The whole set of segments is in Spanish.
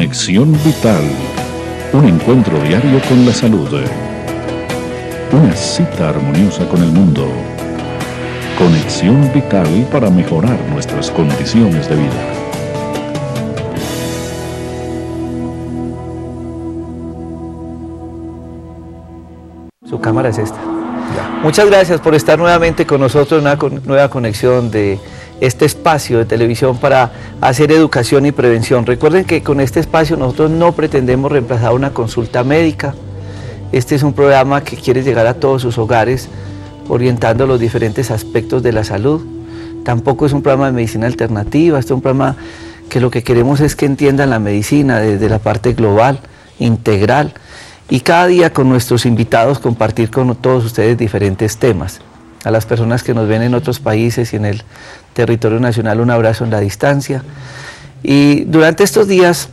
Conexión Vital, un encuentro diario con la salud. Una cita armoniosa con el mundo. Conexión Vital para mejorar nuestras condiciones de vida. Su cámara es esta. Muchas gracias por estar nuevamente con nosotros en una nueva conexión de este espacio de televisión para hacer educación y prevención. Recuerden que con este espacio nosotros no pretendemos reemplazar una consulta médica. Este es un programa que quiere llegar a todos sus hogares, orientando los diferentes aspectos de la salud. Tampoco es un programa de medicina alternativa, este es un programa que lo que queremos es que entiendan la medicina desde la parte global, integral, y cada día con nuestros invitados compartir con todos ustedes diferentes temas. A las personas que nos ven en otros países y en el territorio nacional, un abrazo en la distancia. Y durante estos días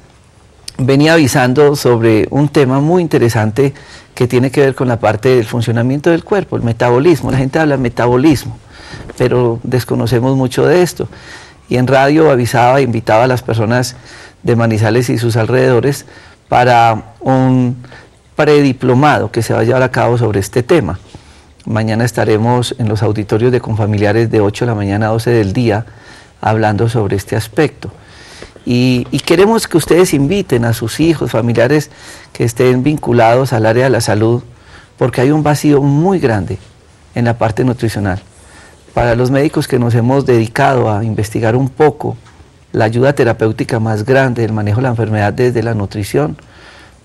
venía avisando sobre un tema muy interesante que tiene que ver con la parte del funcionamiento del cuerpo, el metabolismo. La gente habla de metabolismo, pero desconocemos mucho de esto. Y en radio avisaba e invitaba a las personas de Manizales y sus alrededores para un prediplomado que se va a llevar a cabo sobre este tema. Mañana estaremos en los auditorios de Confamiliares de 8 de la mañana a 12 del día hablando sobre este aspecto. Y queremos que ustedes inviten a sus hijos, familiares que estén vinculados al área de la salud, porque hay un vacío muy grande en la parte nutricional. Para los médicos que nos hemos dedicado a investigar un poco la ayuda terapéutica más grande del manejo de la enfermedad desde la nutrición,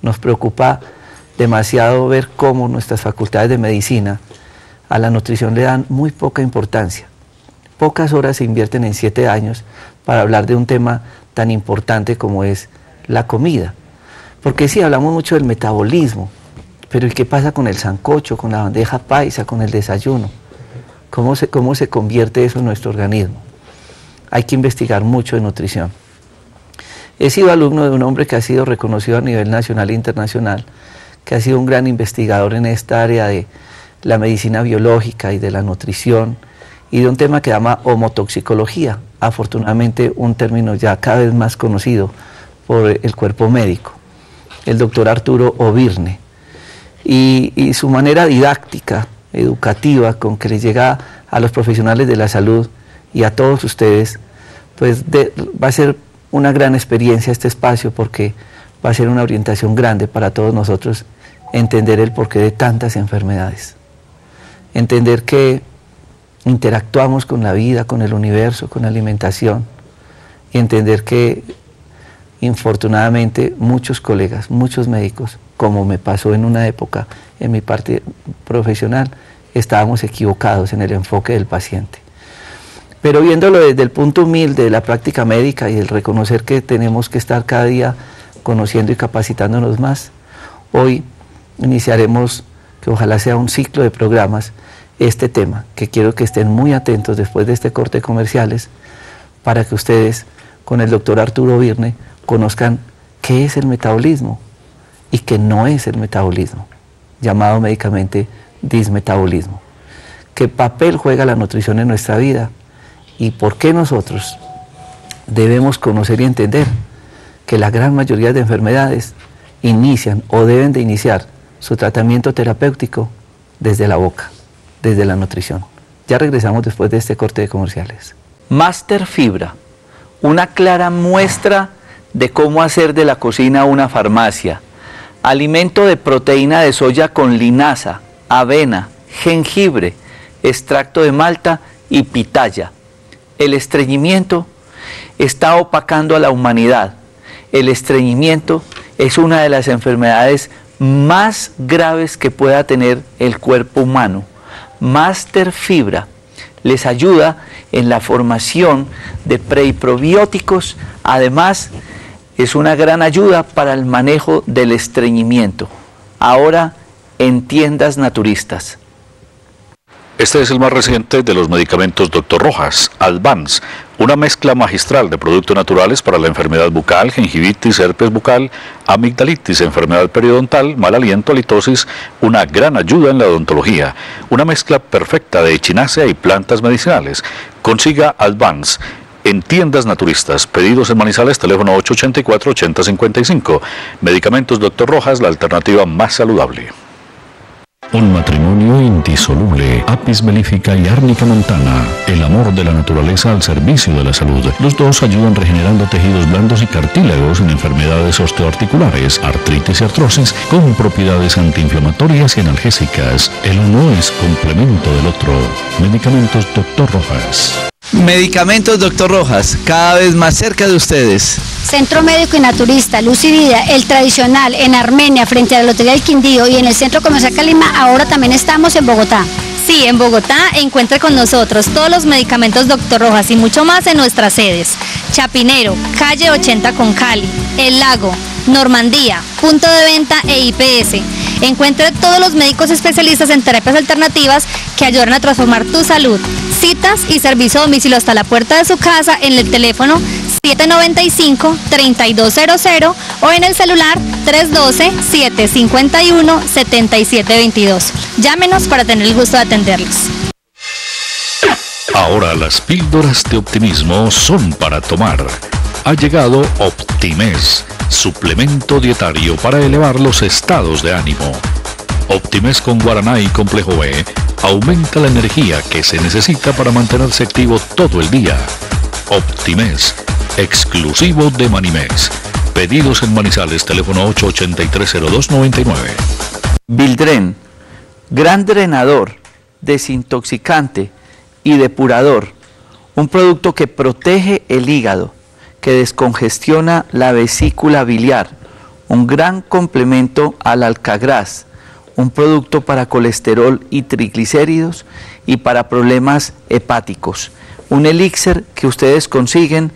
nos preocupa demasiado ver cómo nuestras facultades de medicina a la nutrición le dan muy poca importancia. Pocas horas se invierten en 7 años para hablar de un tema tan importante como es la comida. Porque sí, hablamos mucho del metabolismo, pero ¿y qué pasa con el sancocho, con la bandeja paisa, con el desayuno? ¿Cómo se convierte eso en nuestro organismo? Hay que investigar mucho de nutrición. He sido alumno de un hombre que ha sido reconocido a nivel nacional e internacional, que ha sido un gran investigador en esta área de la medicina biológica y de la nutrición, y de un tema que se llama homotoxicología, afortunadamente un término ya cada vez más conocido por el cuerpo médico, el doctor Arturo Ovirne, y su manera didáctica, educativa, con que le llega a los profesionales de la salud y a todos ustedes, pues va a ser una gran experiencia este espacio, porque va a ser una orientación grande para todos nosotros entender el porqué de tantas enfermedades. Entender que interactuamos con la vida, con el universo, con la alimentación, y entender que infortunadamente muchos colegas, muchos médicos, como me pasó en una época en mi parte profesional, estábamos equivocados en el enfoque del paciente. Pero viéndolo desde el punto humilde de la práctica médica y el reconocer que tenemos que estar cada día conociendo y capacitándonos más, hoy iniciaremos, que ojalá sea un ciclo de programas, este tema, que quiero que estén muy atentos después de este corte de comerciales, para que ustedes, con el doctor Arturo Ovirne, conozcan qué es el metabolismo y qué no es el metabolismo, llamado médicamente dismetabolismo. ¿Qué papel juega la nutrición en nuestra vida? Y por qué nosotros debemos conocer y entender que la gran mayoría de enfermedades inician o deben de iniciar su tratamiento terapéutico desde la boca, desde la nutrición. Ya regresamos después de este corte de comerciales. Master Fibra, una clara muestra de cómo hacer de la cocina una farmacia. Alimento de proteína de soya con linaza, avena, jengibre, extracto de malta y pitaya. El estreñimiento está opacando a la humanidad. El estreñimiento es una de las enfermedades más graves que pueda tener el cuerpo humano. Master Fibra les ayuda en la formación de pre y probióticos. Además, es una gran ayuda para el manejo del estreñimiento. Ahora en tiendas naturistas. Este es el más reciente de los medicamentos Dr. Rojas, Advance, una mezcla magistral de productos naturales para la enfermedad bucal, gingivitis, herpes bucal, amigdalitis, enfermedad periodontal, mal aliento, halitosis, una gran ayuda en la odontología, una mezcla perfecta de echinacea y plantas medicinales. Consiga Advance en tiendas naturistas. Pedidos en Manizales, teléfono 884-8055. Medicamentos Dr. Rojas, la alternativa más saludable. Un matrimonio indisoluble. Apis melífica y árnica montana. El amor de la naturaleza al servicio de la salud. Los dos ayudan regenerando tejidos blandos y cartílagos en enfermedades osteoarticulares, artritis y artrosis, con propiedades antiinflamatorias y analgésicas. El uno es complemento del otro. Medicamentos Dr. Rojas. Medicamentos Dr. Rojas, cada vez más cerca de ustedes. Centro Médico y Naturista, Luz y Vida, el tradicional, en Armenia, frente a la Lotería del Quindío, y en el Centro Comercial Calima. Ahora también estamos en Bogotá. Sí, en Bogotá encuentre con nosotros todos los medicamentos Dr. Rojas y mucho más en nuestras sedes. Chapinero, calle 80 con Cali, El Lago, Normandía, punto de venta e IPS. Encuentre todos los médicos especialistas en terapias alternativas que ayudan a transformar tu salud. Citas y servicio a domicilio hasta la puerta de su casa en el teléfono 795-3200 o en el celular 312-751-7722. Llámenos para tener el gusto de atenderlos. Ahora las píldoras de optimismo son para tomar. Ha llegado Optimés, suplemento dietario para elevar los estados de ánimo. Optimés con guaraná y complejo B aumenta la energía que se necesita para mantenerse activo todo el día. Optimés, exclusivo de Manimex. Pedidos en Manizales, teléfono 883-0299. Bildren, gran drenador, desintoxicante y depurador. Un producto que protege el hígado, que descongestiona la vesícula biliar. Un gran complemento al Alcagraz. Un producto para colesterol y triglicéridos y para problemas hepáticos. Un elixir que ustedes consiguen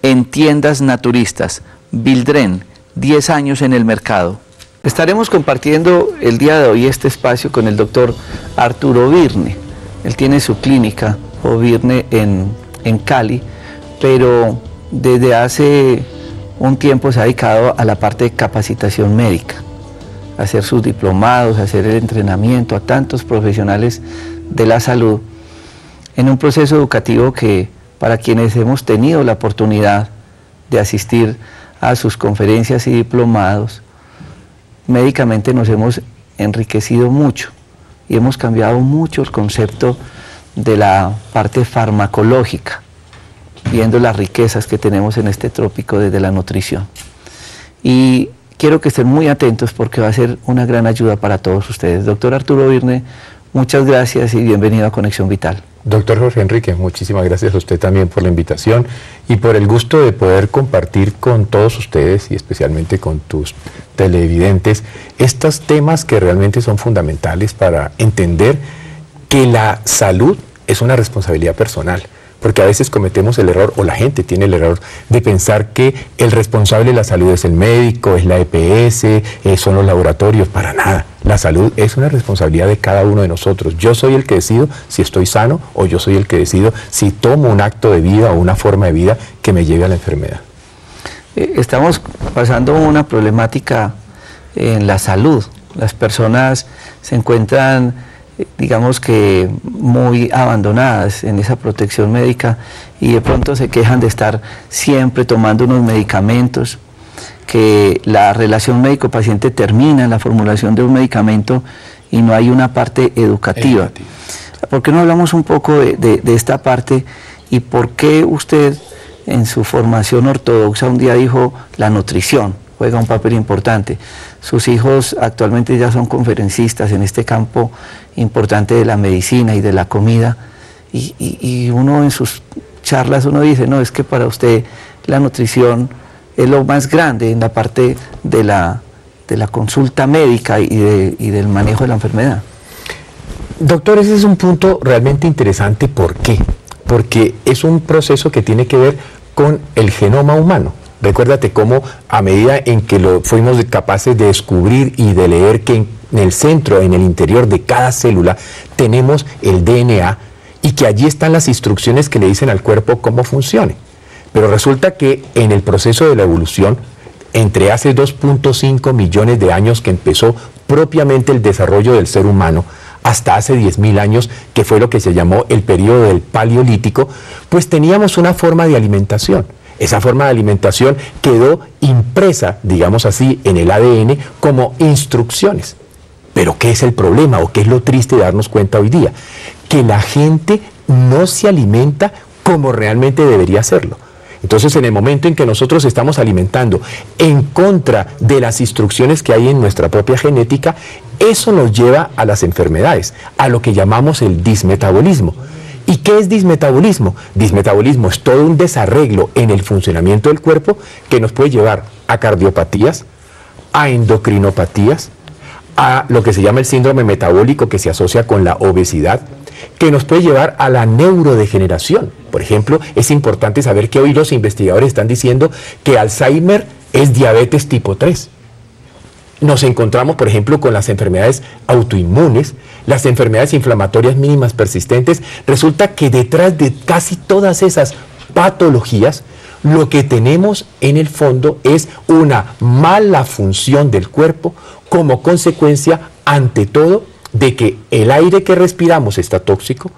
en tiendas naturistas. Bildren, 10 años en el mercado. Estaremos compartiendo el día de hoy este espacio con el doctor Arturo Virne. Él tiene su clínica o Virne en Cali, pero desde hace un tiempo se ha dedicado a la parte de capacitación médica, a hacer sus diplomados, a hacer el entrenamiento a tantos profesionales de la salud, en un proceso educativo que para quienes hemos tenido la oportunidad de asistir a sus conferencias y diplomados, médicamente nos hemos enriquecido mucho y hemos cambiado mucho el concepto de la parte farmacológica, viendo las riquezas que tenemos en este trópico desde la nutrición. Y quiero que estén muy atentos porque va a ser una gran ayuda para todos ustedes. Doctor Arturo Virne, muchas gracias y bienvenido a Conexión Vital. Doctor Jorge Enrique, muchísimas gracias a usted también por la invitación y por el gusto de poder compartir con todos ustedes y especialmente con tus televidentes estos temas que realmente son fundamentales para entender que la salud es una responsabilidad personal. Porque a veces cometemos el error, o la gente tiene el error, de pensar que el responsable de la salud es el médico, es la EPS, son los laboratorios. Para nada. La salud es una responsabilidad de cada uno de nosotros. Yo soy el que decido si estoy sano, o yo soy el que decido si tomo un acto de vida o una forma de vida que me lleve a la enfermedad. Estamos pasando una problemática en la salud. Las personas se encuentran, digamos que muy abandonadas en esa protección médica y de pronto se quejan de estar siempre tomando unos medicamentos, que la relación médico-paciente termina en la formulación de un medicamento y no hay una parte educativa. ¿Por qué no hablamos un poco de esta parte y por qué usted en su formación ortodoxa un día dijo la nutrición juega un papel importante? Sus hijos actualmente ya son conferencistas en este campo importante de la medicina y de la comida, y uno en sus charlas uno dice, no, es que para usted la nutrición es lo más grande en la parte de la consulta médica y del manejo de la enfermedad. Doctor, ese es un punto realmente interesante. ¿Por qué? Porque es un proceso que tiene que ver con el genoma humano. Recuérdate cómo a medida en que lo fuimos capaces de descubrir y de leer que en el centro, en el interior de cada célula, tenemos el DNA y que allí están las instrucciones que le dicen al cuerpo cómo funcione. Pero resulta que en el proceso de la evolución, entre hace 2.5 millones de años que empezó propiamente el desarrollo del ser humano, hasta hace 10.000 años, que fue lo que se llamó el periodo del Paleolítico, pues teníamos una forma de alimentación. Esa forma de alimentación quedó impresa, digamos así, en el ADN como instrucciones. Pero ¿qué es el problema o qué es lo triste de darnos cuenta hoy día? Que la gente no se alimenta como realmente debería hacerlo. Entonces, en el momento en que nosotros estamos alimentando en contra de las instrucciones que hay en nuestra propia genética, eso nos lleva a las enfermedades, a lo que llamamos el dismetabolismo. ¿Y qué es dismetabolismo? Dismetabolismo es todo un desarreglo en el funcionamiento del cuerpo que nos puede llevar a cardiopatías, a endocrinopatías, a lo que se llama el síndrome metabólico que se asocia con la obesidad, que nos puede llevar a la neurodegeneración. Por ejemplo, es importante saber que hoy los investigadores están diciendo que Alzheimer es diabetes tipo 3. Nos encontramos, por ejemplo, con las enfermedades autoinmunes, las enfermedades inflamatorias mínimas persistentes. Resulta que detrás de casi todas esas patologías, lo que tenemos en el fondo es una mala función del cuerpo como consecuencia, ante todo, de que el aire que respiramos está tóxico,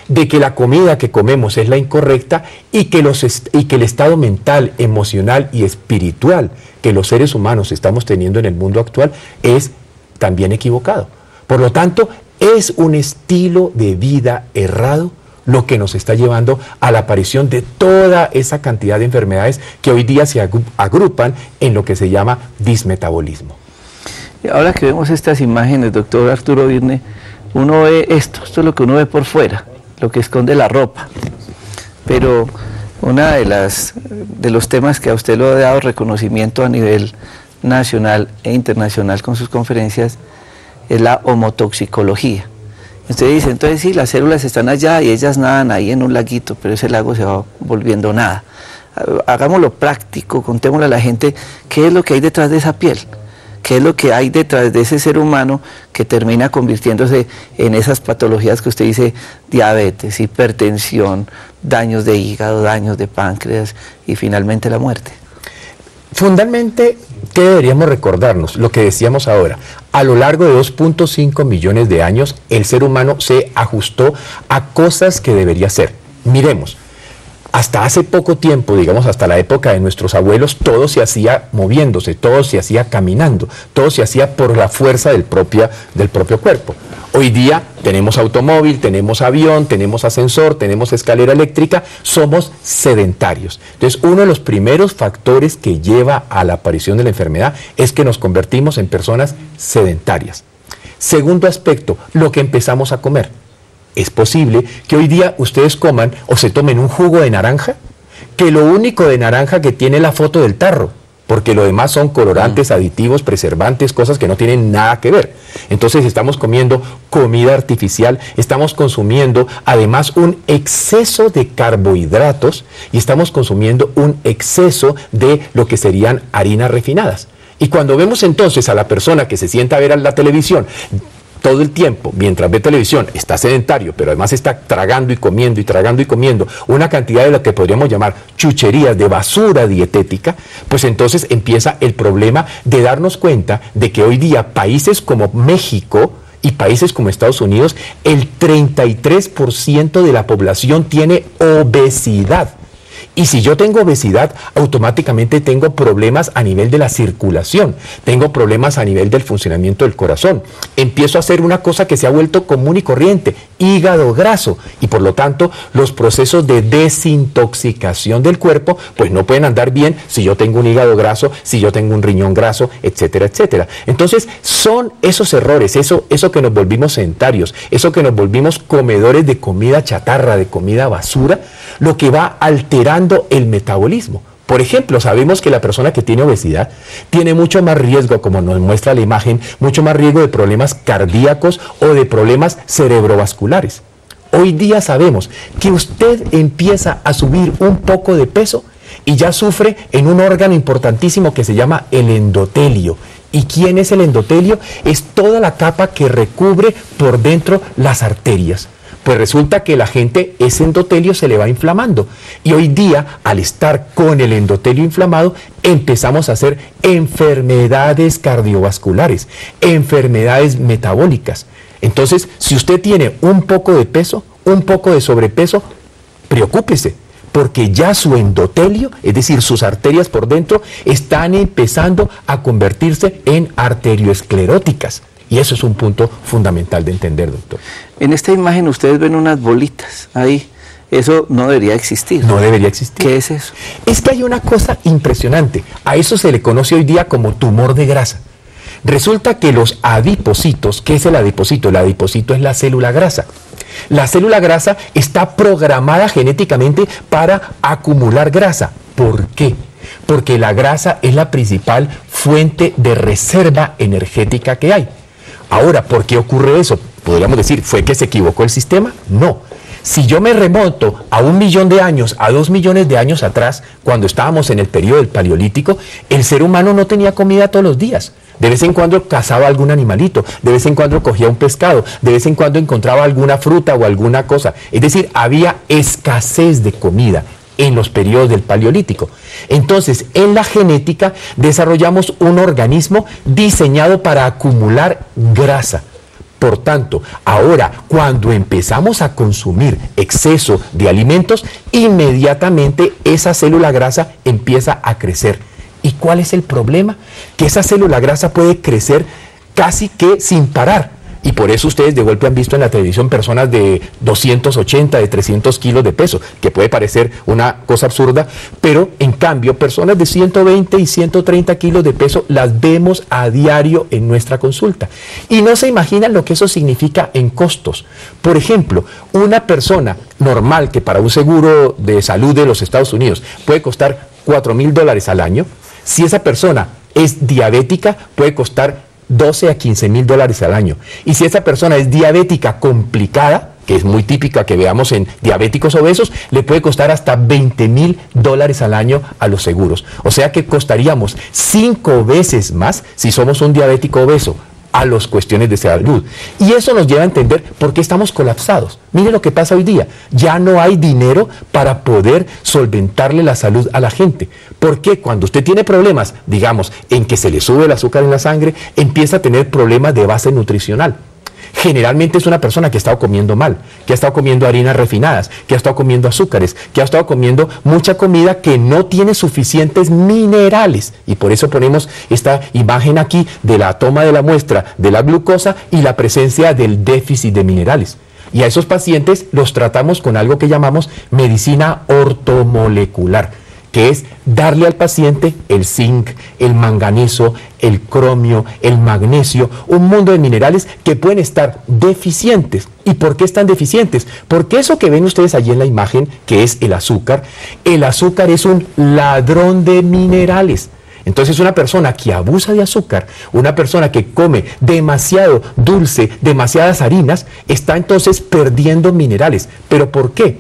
de que la comida que comemos es la incorrecta y que el estado mental, emocional y espiritual que los seres humanos estamos teniendo en el mundo actual es también equivocado. Por lo tanto, es un estilo de vida errado lo que nos está llevando a la aparición de toda esa cantidad de enfermedades que hoy día se agrupan en lo que se llama dismetabolismo. Ahora que vemos estas imágenes, doctor Arturo Virne, uno ve esto es lo que uno ve por fuera, lo que esconde la ropa. Pero una de los temas que a usted lo ha dado reconocimiento a nivel nacional e internacional con sus conferencias es la homotoxicología. Usted dice, entonces sí, las células están allá y ellas nadan ahí en un laguito, pero ese lago se va volviendo nada. Hagámoslo práctico, contémosle a la gente qué es lo que hay detrás de esa piel. ¿Qué es lo que hay detrás de ese ser humano que termina convirtiéndose en esas patologías que usted dice, diabetes, hipertensión, daños de hígado, daños de páncreas y finalmente la muerte? Fundamentalmente, ¿qué deberíamos recordarnos? Lo que decíamos ahora, a lo largo de 2.5 millones de años, el ser humano se ajustó a cosas que debería hacer. Miremos. Hasta hace poco tiempo, digamos hasta la época de nuestros abuelos, todo se hacía moviéndose, todo se hacía caminando, todo se hacía por la fuerza del propio cuerpo. Hoy día tenemos automóvil, tenemos avión, tenemos ascensor, tenemos escalera eléctrica, somos sedentarios. Entonces, uno de los primeros factores que lleva a la aparición de la enfermedad es que nos convertimos en personas sedentarias. Segundo aspecto, lo que empezamos a comer. Es posible que hoy día ustedes coman o se tomen un jugo de naranja, que lo único de naranja que tiene la foto del tarro, porque lo demás son colorantes, aditivos, preservantes, cosas que no tienen nada que ver. Entonces estamos comiendo comida artificial, estamos consumiendo además un exceso de carbohidratos y estamos consumiendo un exceso de lo que serían harinas refinadas. Y cuando vemos entonces a la persona que se sienta a ver la televisión, todo el tiempo, mientras ve televisión, está sedentario, pero además está tragando y comiendo y tragando y comiendo una cantidad de lo que podríamos llamar chucherías, de basura dietética, pues entonces empieza el problema de darnos cuenta de que hoy día países como México y países como Estados Unidos, el 33% de la población tiene obesidad. Y si yo tengo obesidad, automáticamente tengo problemas a nivel de la circulación, tengo problemas a nivel del funcionamiento del corazón. Empiezo a hacer una cosa que se ha vuelto común y corriente, hígado graso. Y por lo tanto, los procesos de desintoxicación del cuerpo, pues no pueden andar bien si yo tengo un hígado graso, si yo tengo un riñón graso, etcétera, etcétera. Entonces, son esos errores, eso que nos volvimos sedentarios, eso que nos volvimos comedores de comida chatarra, de comida basura, lo que va alterando el metabolismo. Por ejemplo, sabemos que la persona que tiene obesidad tiene mucho más riesgo, como nos muestra la imagen, mucho más riesgo de problemas cardíacos o de problemas cerebrovasculares. Hoy día sabemos que usted empieza a subir un poco de peso y ya sufre en un órgano importantísimo que se llama el endotelio. ¿Y quién es el endotelio? Es toda la capa que recubre por dentro las arterias. Pues resulta que la gente, ese endotelio se le va inflamando. Y hoy día, al estar con el endotelio inflamado, empezamos a hacer enfermedades cardiovasculares, enfermedades metabólicas. Entonces, si usted tiene un poco de peso, un poco de sobrepeso, preocúpese, porque ya su endotelio, es decir, sus arterias por dentro, están empezando a convertirse en arterioescleróticas. Y eso es un punto fundamental de entender, doctor. En esta imagen ustedes ven unas bolitas ahí. Eso no debería existir. No debería existir. ¿Qué es eso? Es que hay una cosa impresionante. A eso se le conoce hoy día como tumor de grasa. Resulta que los adipocitos, ¿qué es el adipocito? El adipocito es la célula grasa. La célula grasa está programada genéticamente para acumular grasa. ¿Por qué? Porque la grasa es la principal fuente de reserva energética que hay. Ahora, ¿por qué ocurre eso? Podríamos decir, ¿fue que se equivocó el sistema? No. Si yo me remonto a 1 millón de años, a 2 millones de años atrás, cuando estábamos en el periodo del Paleolítico, el ser humano no tenía comida todos los días. De vez en cuando cazaba algún animalito, de vez en cuando cogía un pescado, de vez en cuando encontraba alguna fruta o alguna cosa. Es decir, había escasez de comida en los periodos del Paleolítico. Entonces, en la genética desarrollamos un organismo diseñado para acumular grasa. Por tanto, ahora, cuando empezamos a consumir exceso de alimentos, inmediatamente esa célula grasa empieza a crecer. ¿Y cuál es el problema? Que esa célula grasa puede crecer casi que sin parar. Y por eso ustedes de golpe han visto en la televisión personas de 280, de 300 kilos de peso, que puede parecer una cosa absurda, pero en cambio personas de 120 y 130 kilos de peso las vemos a diario en nuestra consulta. Y no se imaginan lo que eso significa en costos. Por ejemplo, una persona normal que para un seguro de salud de los Estados Unidos puede costar $4,000 al año, si esa persona es diabética puede costar $12 a $15,000 al año. Y si esa persona es diabética complicada, que es muy típica que veamos en diabéticos obesos, le puede costar hasta $20,000 al año a los seguros. O sea que costaríamos 5 veces más si somos un diabético obeso a las cuestiones de salud. Y eso nos lleva a entender por qué estamos colapsados. Mire lo que pasa hoy día. Ya no hay dinero para poder solventarle la salud a la gente. Porque cuando usted tiene problemas, digamos, en que se le sube el azúcar en la sangre, empieza a tener problemas de base nutricional. Generalmente es una persona que ha estado comiendo mal, que ha estado comiendo harinas refinadas, que ha estado comiendo azúcares, que ha estado comiendo mucha comida que no tiene suficientes minerales. Y por eso ponemos esta imagen aquí de la toma de la muestra de la glucosa y la presencia del déficit de minerales. Y a esos pacientes los tratamos con algo que llamamos medicina ortomolecular, que es darle al paciente el zinc, el manganeso, el cromio, el magnesio, un mundo de minerales que pueden estar deficientes. ¿Y por qué están deficientes? Porque eso que ven ustedes allí en la imagen, que es el azúcar es un ladrón de minerales. Entonces una persona que abusa de azúcar, una persona que come demasiado dulce, demasiadas harinas, está entonces perdiendo minerales. ¿Pero por qué?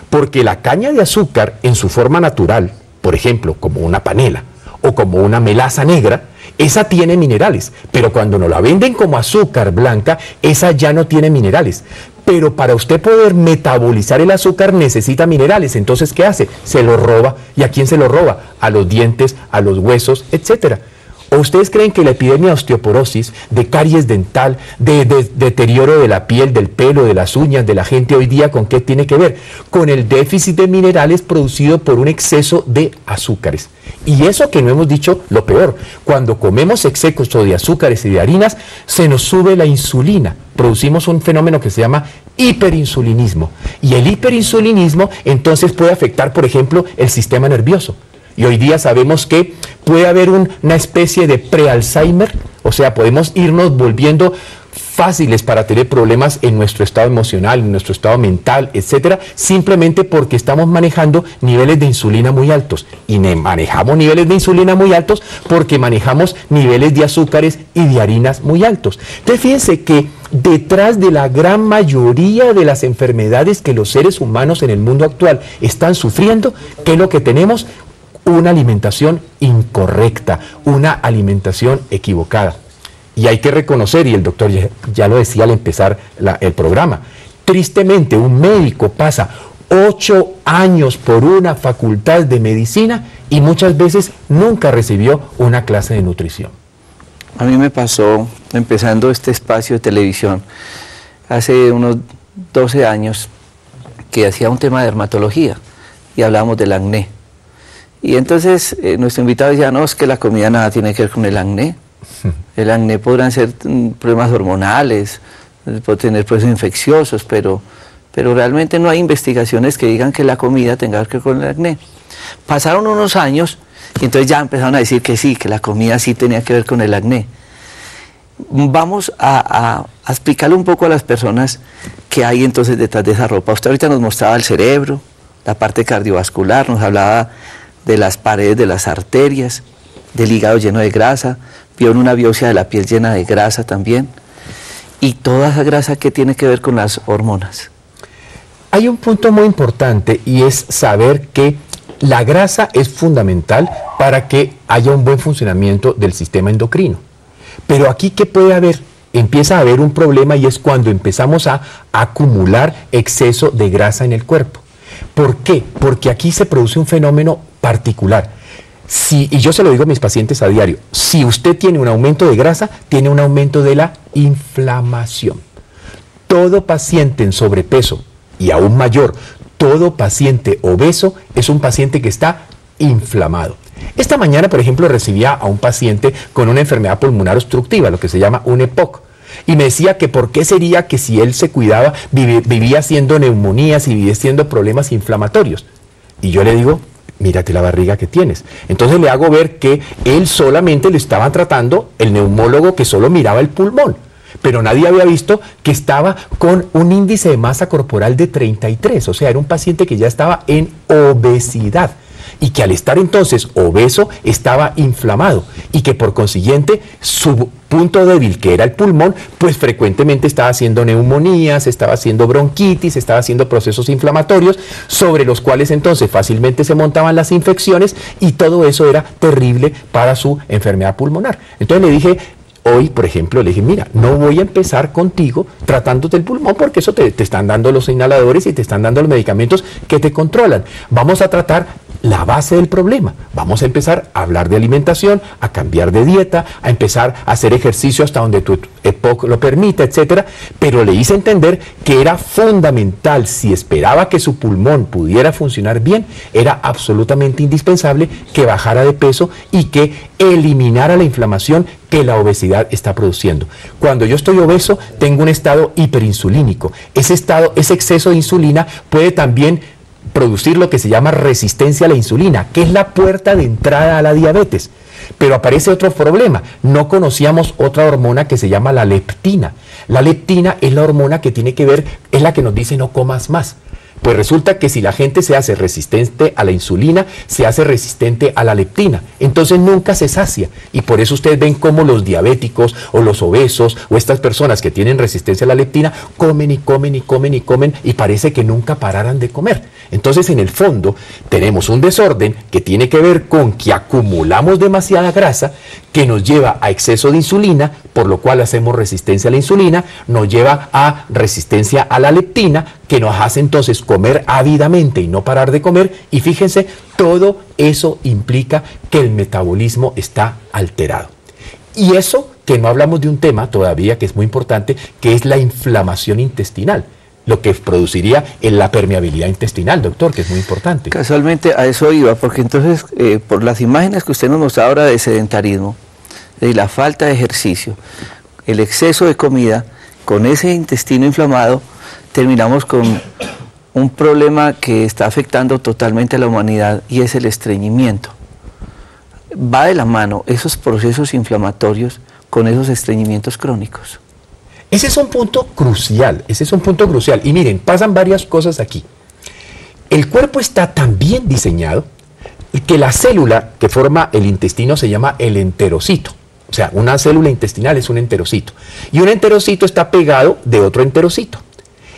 Porque la caña de azúcar en su forma natural, por ejemplo, como una panela o como una melaza negra, esa tiene minerales, pero cuando nos la venden como azúcar blanca, esa ya no tiene minerales. Pero para usted poder metabolizar el azúcar necesita minerales. Entonces, ¿qué hace? Se lo roba. ¿Y a quién se lo roba? A los dientes, a los huesos, etcétera. ¿O ustedes creen que la epidemia de osteoporosis, de caries dental, de deterioro de la piel, del pelo, de las uñas de la gente hoy día, con qué tiene que ver? Con el déficit de minerales producido por un exceso de azúcares. Y eso que no hemos dicho, lo peor, cuando comemos exceso de azúcares y de harinas, se nos sube la insulina. Producimos un fenómeno que se llama hiperinsulinismo. Y el hiperinsulinismo entonces puede afectar, por ejemplo, el sistema nervioso. Y hoy día sabemos que puede haber una especie de pre-Alzheimer, o sea, podemos irnos volviendo fáciles para tener problemas en nuestro estado emocional, en nuestro estado mental, etcétera, simplemente porque estamos manejando niveles de insulina muy altos. Y manejamos niveles de insulina muy altos porque manejamos niveles de azúcares y de harinas muy altos. Entonces, fíjense que detrás de la gran mayoría de las enfermedades que los seres humanos en el mundo actual están sufriendo, ¿qué es lo que tenemos? Una alimentación incorrecta, una alimentación equivocada. Y hay que reconocer, y el doctor ya lo decía al empezar el programa, tristemente un médico pasa 8 años por una facultad de medicina y muchas veces nunca recibió una clase de nutrición. A mí me pasó, empezando este espacio de televisión, hace unos 12 años que hacía un tema de dermatología y hablábamos del acné. Y entonces nuestro invitado decía, no, es que la comida nada tiene que ver con el acné. El acné podrán ser problemas hormonales, puede tener procesos infecciosos, pero realmente no hay investigaciones que digan que la comida tenga que ver con el acné. Pasaron unos años y entonces ya empezaron a decir que sí, que la comida sí tenía que ver con el acné. Vamos a explicarle un poco a las personas qué hay entonces detrás de esa ropa. Usted ahorita nos mostraba el cerebro, la parte cardiovascular, nos hablaba de las paredes de las arterias, del hígado lleno de grasa, vio en una biopsia de la piel llena de grasa también. Y toda esa grasa que tiene que ver con las hormonas. Hay un punto muy importante y es saber que la grasa es fundamental para que haya un buen funcionamiento del sistema endocrino. Pero aquí, ¿qué puede haber? Empieza a haber un problema y es cuando empezamos a acumular exceso de grasa en el cuerpo. ¿Por qué? Porque aquí se produce un fenómeno particular. Y yo se lo digo a mis pacientes a diario, si usted tiene un aumento de grasa, tiene un aumento de la inflamación. Todo paciente en sobrepeso, y aún mayor, todo paciente obeso es un paciente que está inflamado. Esta mañana, por ejemplo, recibía a un paciente con una enfermedad pulmonar obstructiva, lo que se llama un EPOC. Y me decía que por qué sería que si él se cuidaba, vivía haciendo neumonías y vivía haciendo problemas inflamatorios. Y yo le digo, mírate la barriga que tienes. Entonces le hago ver que él solamente le estaba tratando el neumólogo que solo miraba el pulmón. Pero nadie había visto que estaba con un índice de masa corporal de 33. O sea, era un paciente que ya estaba en obesidad. Y que al estar entonces obeso estaba inflamado y que por consiguiente su punto débil, que era el pulmón, pues frecuentemente estaba haciendo neumonías, estaba haciendo bronquitis, estaba haciendo procesos inflamatorios sobre los cuales entonces fácilmente se montaban las infecciones y todo eso era terrible para su enfermedad pulmonar. Entonces le dije, hoy, por ejemplo, le dije, mira, no voy a empezar contigo tratándote el pulmón porque eso te están dando los inhaladores y te están dando los medicamentos que te controlan. Vamos a tratar la base del problema. Vamos a empezar a hablar de alimentación, a cambiar de dieta, a empezar a hacer ejercicio hasta donde tu EPOC lo permita, etcétera. Pero le hice entender que era fundamental, si esperaba que su pulmón pudiera funcionar bien, era absolutamente indispensable que bajara de peso y que eliminara la inflamación que la obesidad está produciendo. Cuando yo estoy obeso, tengo un estado hiperinsulínico. Ese exceso de insulina puede también producir lo que se llama resistencia a la insulina, que es la puerta de entrada a la diabetes. Pero aparece otro problema. No conocíamos otra hormona que se llama la leptina. La leptina es la hormona que tiene que ver, es la que nos dice no comas más. Pues resulta que si la gente se hace resistente a la insulina, se hace resistente a la leptina. Entonces nunca se sacia. Y por eso ustedes ven cómo los diabéticos o los obesos o estas personas que tienen resistencia a la leptina comen y comen y comen y comen y parece que nunca pararan de comer. Entonces en el fondo tenemos un desorden que tiene que ver con que acumulamos demasiada grasa que nos lleva a exceso de insulina, por lo cual hacemos resistencia a la insulina, nos lleva a resistencia a la leptina, que nos hace entonces comer ávidamente y no parar de comer, y fíjense, todo eso implica que el metabolismo está alterado. Y eso que no hablamos de un tema todavía que es muy importante, que es la inflamación intestinal, lo que produciría en la permeabilidad intestinal, doctor, que es muy importante. Casualmente a eso iba, porque entonces por las imágenes que usted nos mostraba ahora de sedentarismo, de la falta de ejercicio, el exceso de comida, con ese intestino inflamado, terminamos con un problema que está afectando totalmente a la humanidad y es el estreñimiento. Va de la mano esos procesos inflamatorios con esos estreñimientos crónicos. Ese es un punto crucial, Y miren, pasan varias cosas aquí. El cuerpo está tan bien diseñado que la célula que forma el intestino se llama el enterocito. O sea, una célula intestinal es un enterocito. Y un enterocito está pegado de otro enterocito.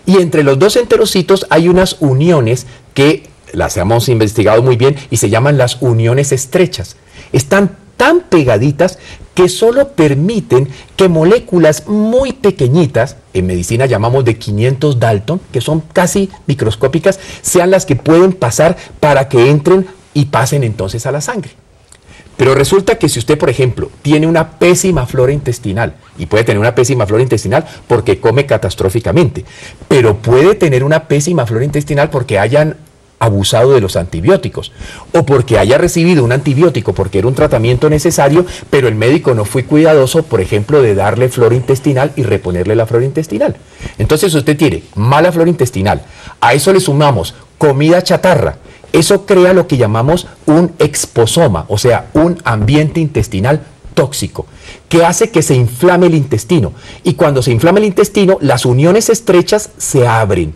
Y entre los dos enterocitos hay unas uniones que las hemos investigado muy bien y se llaman las uniones estrechas. Están tan pegaditas que solo permiten que moléculas muy pequeñitas, en medicina llamamos de 500 Dalton, que son casi microscópicas, sean las que pueden pasar para que entren y pasen entonces a la sangre. Pero resulta que si usted, por ejemplo, tiene una pésima flora intestinal, y puede tener una pésima flora intestinal porque come catastróficamente, pero puede tener una pésima flora intestinal porque hayan abusado de los antibióticos, o porque haya recibido un antibiótico porque era un tratamiento necesario, pero el médico no fue cuidadoso, por ejemplo, de darle flora intestinal y reponerle la flora intestinal. Entonces usted tiene mala flora intestinal, a eso le sumamos comida chatarra, eso crea lo que llamamos un exposoma, o sea, un ambiente intestinal tóxico, que hace que se inflame el intestino, y cuando se inflama el intestino, las uniones estrechas se abren,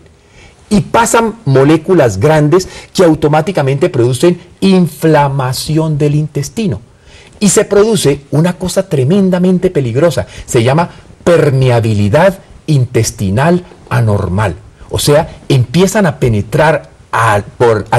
y pasan moléculas grandes que automáticamente producen inflamación del intestino. Y se produce una cosa tremendamente peligrosa, se llama permeabilidad intestinal anormal. O sea, empiezan a penetrar a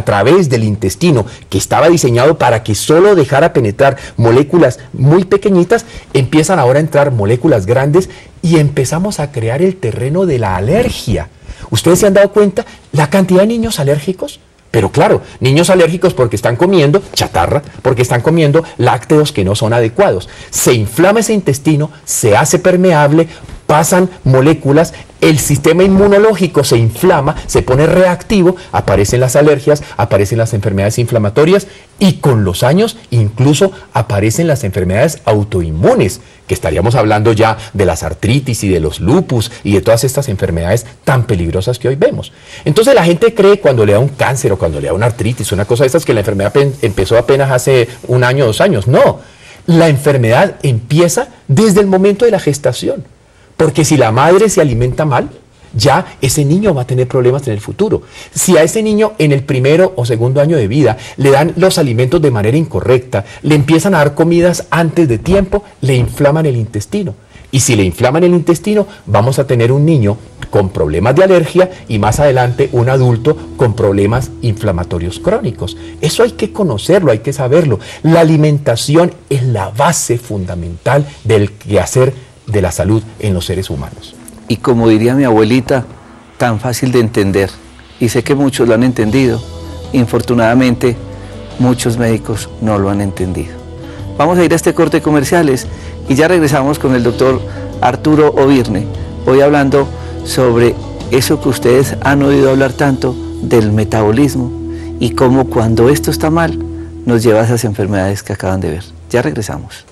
través del intestino, que estaba diseñado para que solo dejara penetrar moléculas muy pequeñitas, empiezan ahora a entrar moléculas grandes y empezamos a crear el terreno de la alergia. ¿Ustedes se han dado cuenta la cantidad de niños alérgicos? Pero claro, niños alérgicos porque están comiendo chatarra, porque están comiendo lácteos que no son adecuados. Se inflama ese intestino, se hace permeable, pasan moléculas, el sistema inmunológico se inflama, se pone reactivo, aparecen las alergias, aparecen las enfermedades inflamatorias y con los años incluso aparecen las enfermedades autoinmunes, que estaríamos hablando ya de las artritis y de los lupus y de todas estas enfermedades tan peligrosas que hoy vemos. Entonces la gente cree cuando le da un cáncer o cuando le da una artritis, una cosa de estas, que la enfermedad empezó apenas hace 1 año o 2 años. No, la enfermedad empieza desde el momento de la gestación. Porque si la madre se alimenta mal, ya ese niño va a tener problemas en el futuro. Si a ese niño en el 1er o 2º año de vida le dan los alimentos de manera incorrecta, le empiezan a dar comidas antes de tiempo, le inflaman el intestino. Y si le inflaman el intestino, vamos a tener un niño con problemas de alergia y más adelante un adulto con problemas inflamatorios crónicos. Eso hay que conocerlo, hay que saberlo. La alimentación es la base fundamental del quehacer de la salud en los seres humanos. Y como diría mi abuelita, tan fácil de entender, y sé que muchos lo han entendido, infortunadamente muchos médicos no lo han entendido. Vamos a ir a este corte de comerciales y ya regresamos con el doctor Arturo Ovirne, hoy hablando sobre eso que ustedes han oído hablar tanto del metabolismo y cómo cuando esto está mal nos lleva a esas enfermedades que acaban de ver. Ya regresamos.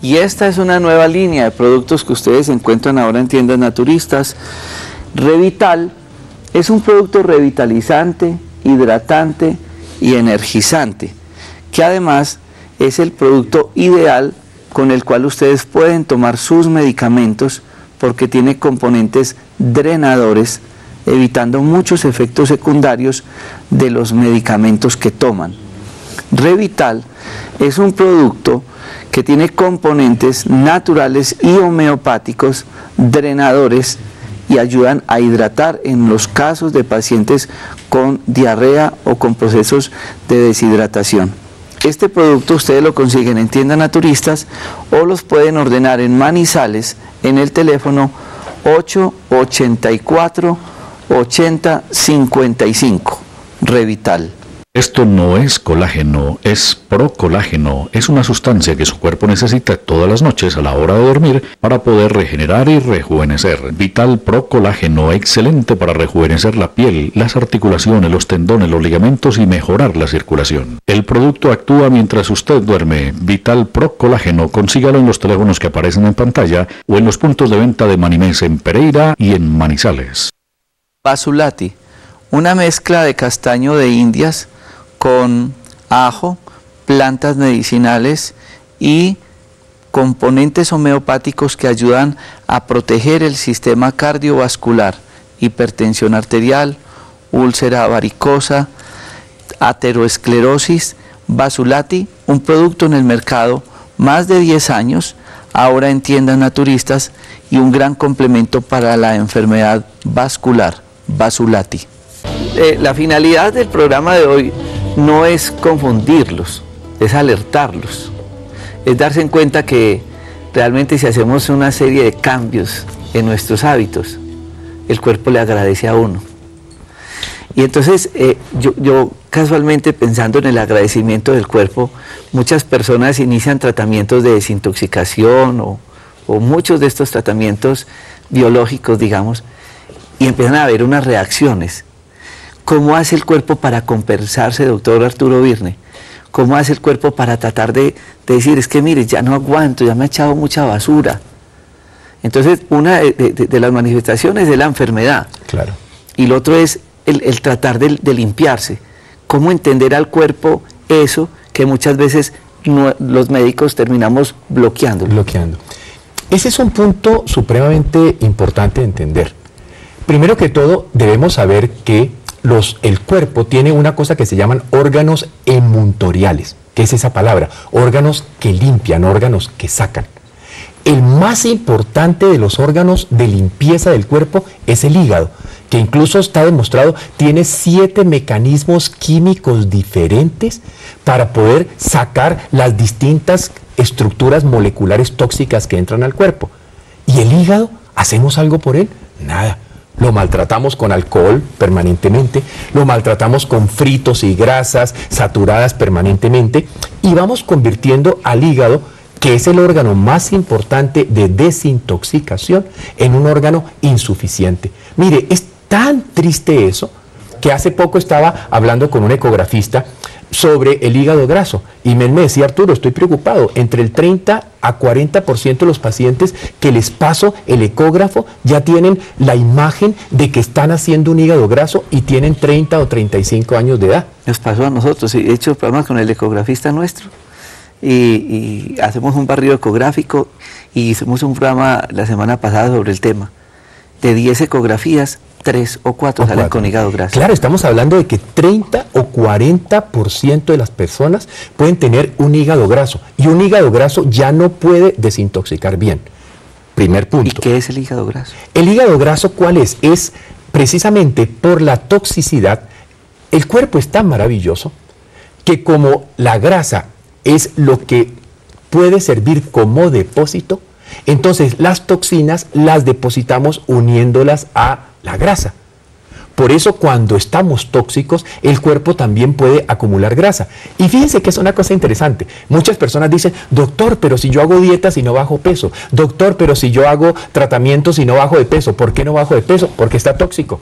Y esta es una nueva línea de productos que ustedes encuentran ahora en tiendas naturistas. Revital es un producto revitalizante, hidratante y energizante, que además es el producto ideal con el cual ustedes pueden tomar sus medicamentos porque tiene componentes drenadores, evitando muchos efectos secundarios de los medicamentos que toman. Revital es un producto que tiene componentes naturales y homeopáticos, drenadores, y ayudan a hidratar en los casos de pacientes con diarrea o con procesos de deshidratación. Este producto ustedes lo consiguen en tiendas naturistas o los pueden ordenar en Manizales en el teléfono 884 8055. Revital. Esto no es colágeno, es procolágeno. Es una sustancia que su cuerpo necesita todas las noches a la hora de dormir para poder regenerar y rejuvenecer. Vital Procolágeno, excelente para rejuvenecer la piel, las articulaciones, los tendones, los ligamentos y mejorar la circulación. El producto actúa mientras usted duerme. Vital Procolágeno, consígalo en los teléfonos que aparecen en pantalla o en los puntos de venta de Manimés en Pereira y en Manizales. Basulati, una mezcla de castaño de Indias con ajo, plantas medicinales y componentes homeopáticos que ayudan a proteger el sistema cardiovascular, hipertensión arterial, úlcera varicosa, ateroesclerosis. Basulati, un producto en el mercado más de 10 años, ahora en tiendas naturistas, y un gran complemento para la enfermedad vascular. Basulati. La finalidad del programa de hoy no es confundirlos, es alertarlos, es darse en cuenta que realmente si hacemos una serie de cambios en nuestros hábitos, el cuerpo le agradece a uno. Y entonces yo casualmente pensando en el agradecimiento del cuerpo, muchas personas inician tratamientos de desintoxicación o muchos de estos tratamientos biológicos, digamos, y empiezan a haber unas reacciones. ¿Cómo hace el cuerpo para compensarse, doctor Arturo Virne? ¿Cómo hace el cuerpo para tratar de decir, es que mire, ya no aguanto, ya me ha echado mucha basura? Entonces, una de las manifestaciones es la enfermedad. Claro. Y lo otro es el tratar de limpiarse. ¿Cómo entender al cuerpo eso que muchas veces los médicos terminamos bloqueando? Ese es un punto supremamente importante de entender. Primero que todo, debemos saber que el cuerpo tiene una cosa que se llaman órganos emuntoriales. ¿Qué es esa palabra? Órganos que limpian, órganos que sacan. El más importante de los órganos de limpieza del cuerpo es el hígado, que incluso está demostrado, tiene 7 mecanismos químicos diferentes para poder sacar las distintas estructuras moleculares tóxicas que entran al cuerpo. ¿Y el hígado? ¿Hacemos algo por él? Nada. Lo maltratamos con alcohol permanentemente, lo maltratamos con fritos y grasas saturadas permanentemente y vamos convirtiendo al hígado, que es el órgano más importante de desintoxicación, en un órgano insuficiente. Mire, es tan triste eso que hace poco estaba hablando con un ecografista sobre el hígado graso y me decía, Arturo, estoy preocupado, entre el 30 a 40% de los pacientes que les paso el ecógrafo ya tienen la imagen de que están haciendo un hígado graso y tienen 30 o 35 años de edad. Nos pasó a nosotros, he hecho programas con el ecografista nuestro y hacemos un barrido ecográfico y hicimos un programa la semana pasada sobre el tema. De 10 ecografías, 3 o 4 salen con hígado graso. Claro, estamos hablando de que 30 o 40% de las personas pueden tener un hígado graso y un hígado graso ya no puede desintoxicar bien. Primer punto. ¿Y qué es el hígado graso? El hígado graso, ¿cuál es? Es precisamente por la toxicidad. El cuerpo es tan maravilloso que como la grasa es lo que puede servir como depósito, entonces las toxinas las depositamos uniéndolas a la grasa. Por eso cuando estamos tóxicos, el cuerpo también puede acumular grasa. Y fíjense que es una cosa interesante. Muchas personas dicen, doctor, pero si yo hago dietas y no bajo peso. Doctor, pero si yo hago tratamientos y no bajo de peso. ¿Por qué no bajo de peso? Porque está tóxico.